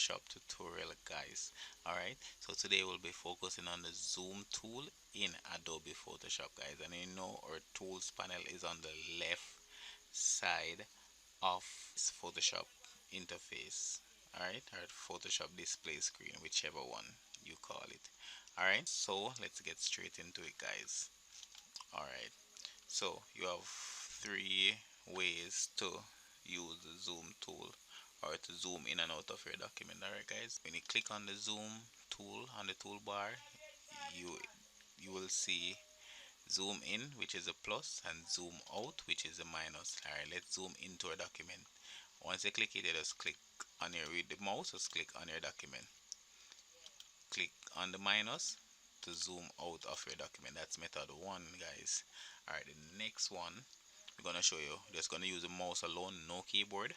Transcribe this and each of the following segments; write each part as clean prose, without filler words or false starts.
Photoshop tutorial, guys. Alright, so today we'll be focusing on the zoom tool in Adobe Photoshop, guys. And you know our tools panel is on the left side of this Photoshop interface. Alright, or Photoshop display screen, whichever one you call it. Alright, so let's get straight into it, guys. Alright, so you have three ways to use the zoom tool or to zoom in and out of your document. Alright, guys, when you click on the zoom tool on the toolbar, you you will see zoom in, which is a plus, and zoom out, which is a minus. Alright, let's zoom into a document. Once you click it, you just click on your, with the mouse, just click on your document, click on the minus to zoom out of your document. That's method one, guys. Alright, the next one we're gonna show you, just gonna use the mouse alone, no keyboard.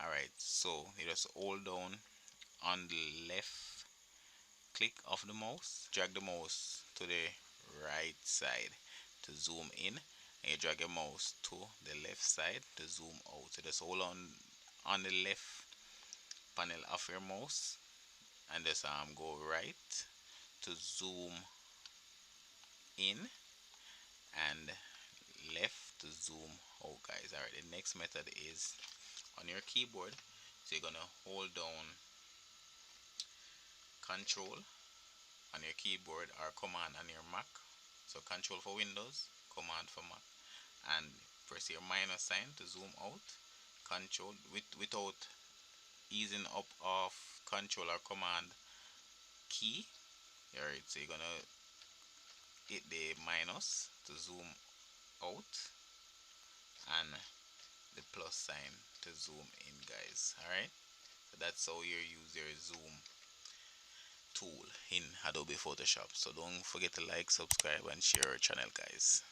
Alright, so you just hold down on the left click of the mouse, drag the mouse to the right side to zoom in, and you drag your mouse to the left side to zoom out. So just hold on the left panel of your mouse and just go right to zoom in and left to zoom out, guys. Alright, the next method is on your keyboard. So you're gonna hold down control on your keyboard or command on your Mac. So control for Windows, command for Mac, and press your minus sign to zoom out. Control without easing up of control or command key. Alright, so you're gonna hit the minus to zoom out and the plus sign to zoom in, guys. Alright, so that's how you use your zoom tool in Adobe Photoshop. So don't forget to like, subscribe, and share our channel, guys.